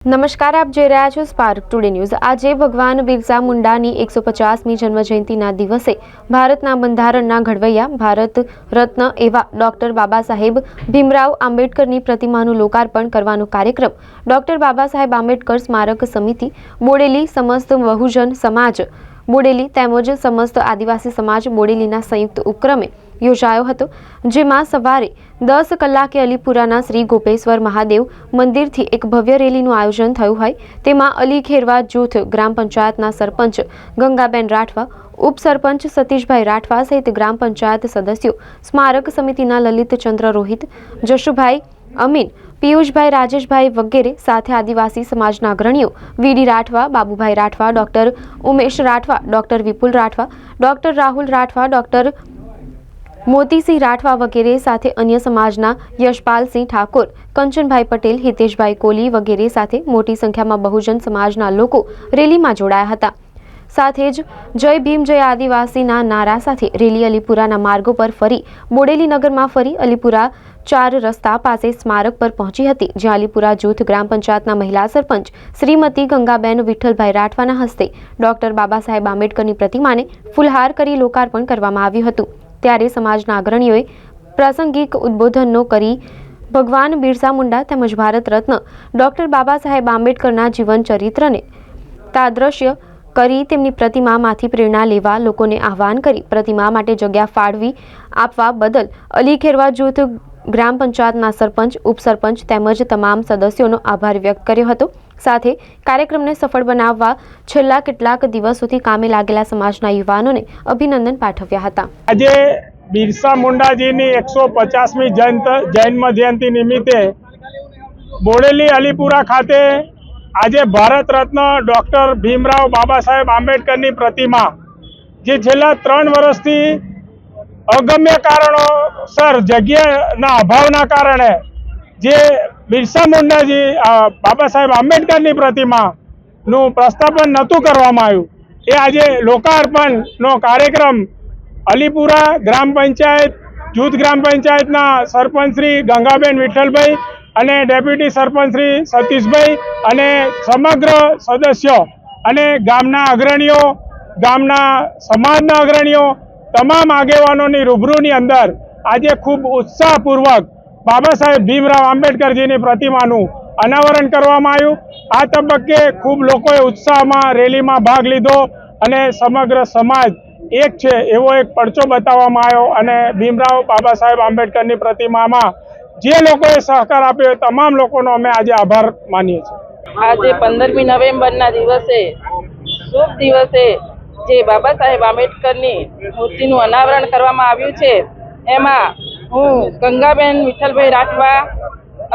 નમસ્કાર, આપ જોઈ રહ્યા છો સ્પાર્ક ટુડે ન્યૂઝ। આજે ભગવાન બિરસા મુંડાની 150મી જન્મજયંતિના દિવસે ભારતના બંધારણના ઘડવૈયા ભારત રત્ન એવા ડોક્ટર બાબા સાહેબ ભીમરાવ આંબેડકરની પ્રતિમાનું લોકાર્પણ કરવાનો કાર્યક્રમ ડોક્ટર બાબા સાહેબ આંબેડકર સ્મારક સમિતિ બોડેલી, સમસ્ત બહુજન સમાજ બોડેલી તેમજ સમસ્ત આદિવાસી સમાજ બોડેલીના સંયુક્ત ઉપક્રમે યોજાયો હતો, જેમાં સવારે 10 કલાકે અલીપુરાના શ્રી ગોપેશ્વર મહાદેવ મંદિરથી એક ભવ્ય રેલીનું આયોજન થયું હોય તેમાં અલી ખેરવા જૂથ ગ્રામ પંચાયતના સરપંચ ગંગાબેન રાઠવા, ઉપસરપંચ સતીશભાઈ રાઠવા સહિત ગ્રામ પંચાયત સદસ્યો, સ્મારક સમિતિના લલિતચંદ્ર રોહિત, જશુભાઈ અમીન, પિયુષભાઈ, રાજેશભાઈ વગેરે સાથે આદિવાસી સમાજના અગ્રણીઓ વીડી રાઠવા, બાબુભાઈ રાઠવા, ડોક્ટર ઉમેશ રાઠવા, ડોક્ટર વિપુલ રાઠવા, ડોક્ટર રાહુલ રાઠવા, ડોક્ટર મોતીસિંહ રાઠવા વગેરે સાથે અન્ય સમાજના યશપાલસિંહ ઠાકોર, કંચનભાઈ પટેલ, હિતેશભાઈ કોલી વગેરે સાથે મોટી સંખ્યામાં બહુજન સમાજના લોકો રેલીમાં જોડાયા હતા। સાથે જ જય ભીમ જય આદિવાસીના નારા સાથે રેલી અલીપુરાના માર્ગો પર ફરી બોડેલી નગરમાં ફરી અલીપુરા 4 રસ્તા પાસે સ્મારક પર પહોંચી હતી, જ્યાં અલીપુરા જૂથ ગ્રામ પંચાયતના મહિલા સરપંચ શ્રીમતી ગંગાબેન વિઠ્ઠલભાઈ રાઠવાના હસ્તે ડોક્ટર બાબા સાહેબ આંબેડકરની પ્રતિમાને ફૂલહાર કરી લોકાર્પણ કરવામાં આવ્યું હતું। ત્યારે સમાજના અગ્રણીઓએ પ્રાસંગિક ઉદ્બોધનો કરી ભગવાન બિરસા મુંડા તેમજ ભારત રત્ન ડોક્ટર બાબા સાહેબ આંબેડકરના જીવન ચરિત્રને તાદ્રશ્ય કરી તેમની પ્રતિમામાંથી પ્રેરણા લેવા લોકોને આહ્વાન કરી પ્રતિમા માટે જગ્યા ફાળવી આપવા બદલ અલી ખેરવા જૂથ ગ્રામ પંચાયતના સરપંચ, ઉપસરપંચ તેમજ તમામ સદસ્યોનો આભાર વ્યક્ત કર્યો હતો। સાથે કાર્યક્રમને સફળ બનાવવા છેલ્લા કેટલાક દિવસોથી કામે લાગેલા સમાજના યુવાનોને અભિનંદન પાઠવ્યા હતા। આજે બિરસા મુંડાજીની 150મી જન્મ જયંતિ નિમિત્તે બોડેલી અલીપુરા ખાતે આજે ભારત રત્ન ડોક્ટર ભીમરાવ બાબા સાહેબ આંબેડકરની પ્રતિમા જે છેલ્લા 3 વર્ષથી અગમ્ય કારણોસર જગ્યાના અભાવના કારણે જે બિરસા મુંડાજી બાબા સાહેબ આંબેડકરની પ્રતિમાનું પ્રસ્થાપન નહોતું કરવામાં આવ્યું, એ આજે લોકાર્પણનો કાર્યક્રમ અલીપુરા ગ્રામ પંચાયત જૂથ ગ્રામ પંચાયતના સરપંચ શ્રી ગંગાબેન વિઠ્ઠલભાઈ અને ડેપ્યુટી સરપંચ શ્રી સતીશભાઈ અને સમગ્ર સદસ્યો અને ગામના અગ્રણીઓ, ગામના સમાજના અગ્રણીઓ, તમામ આગેવાનોની રૂબરૂની અંદર આજે ખૂબ ઉત્સાહપૂર્વક બાબા સાહેબ ભીમરાવ આંબેડકરજીની પ્રતિમાનું અનાવરણ કરવામાં આવ્યું। આ તબક્કે ખૂબ લોકોએ ઉત્સાહમાં રેલીમાં ભાગ લીધો અને સમગ્ર સમાજ એક છે એવો એક પડચો બતાવવામાં આવ્યો અને ભીમરાવ બાબા સાહેબ આંબેડકરની પ્રતિમામાં જે લોકોએ સહકાર આપ્યો તમામ લોકોનો અમે આજે આભાર માનીએ છીએ। આજે 15મી નવેમ્બરના દિવસે શુભ દિવસે જે બાબા સાહેબ આંબેડકરની મૂર્તિનું અનાવરણ કરવામાં આવ્યું છે, એમાં હું ગંગાબેન વિઠ્ઠલભાઈ રાઠવા,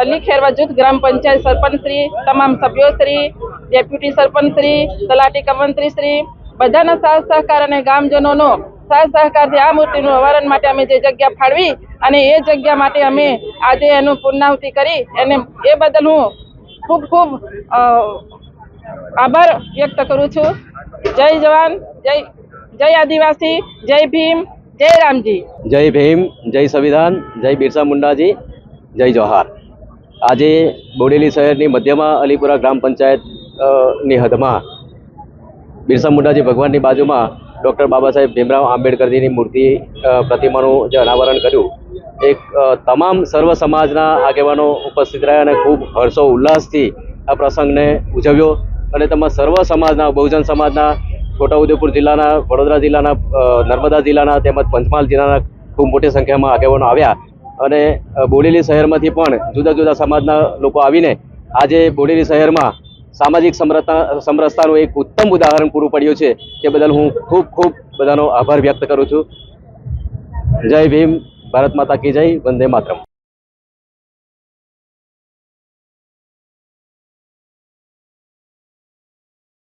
અલી ખેરવા જૂથ ગ્રામ પંચાયત સરપંચશ્રી, તમામ સભ્યોશ્રી, ડેપ્યુટી સરપંચશ્રી, તલાટી કમંત્રીશ્રી બધાના સાથ સહકાર અને ગામજનોનો સાથ સહકારથી આ મૂર્તિનું અનાવરણ માટે અમે જે જગ્યા ફાળવી અને એ જગ્યા માટે અમે આજે એનું પૂર્ણાહુતિ કરી અને એ બદલ હું ખૂબ ખૂબ આભાર વ્યક્ત કરું છું। જય જવાન, જય આદિવાસી, જય ભીમ, જય રામજી। જય ભીમ, જય સંવિધાન, જય બિરસા મુંડાજી, જય જોહાર। આજે બોડેલી શહેરની મધ્યમાં અલીપુરા ગ્રામ પંચાયતની હદમાં બિરસા મુંડાજી ભગવાનની બાજુમાં ડૉક્ટર બાબા સાહેબ ભીમરાવ આંબેડકરજીની મૂર્તિ પ્રતિમાનું જે અનાવરણ કર્યું, એક તમામ સર્વ સમાજના આગેવાનો ઉપસ્થિત રહ્યા અને ખૂબ હર્ષો ઉલ્લાસથી આ પ્રસંગને ઉજવ્યો અને તેમાં સર્વ સમાજના, બહુજન સમાજના, છોટાઉદેપુર જિલ્લાના, વડોદરા જિલ્લાના, નર્મદા જિલ્લાના તેમજ પંચમહાલ જિલ્લાના ખૂબ મોટી સંખ્યામાં આગેવાનો આવ્યા અને બોડેલી શહેરમાંથી પણ જુદા જુદા સમાજના લોકો આવીને આજે બોડેલી શહેરમાં સામાજિક સમરસતાનું એક ઉત્તમ ઉદાહરણ પૂરું પડ્યું છે, તે બદલ હું ખૂબ ખૂબ બધાનો આભાર વ્યક્ત કરું છું। જય ભીમ, ભારત માતા કી જય, વંદે માતરમ।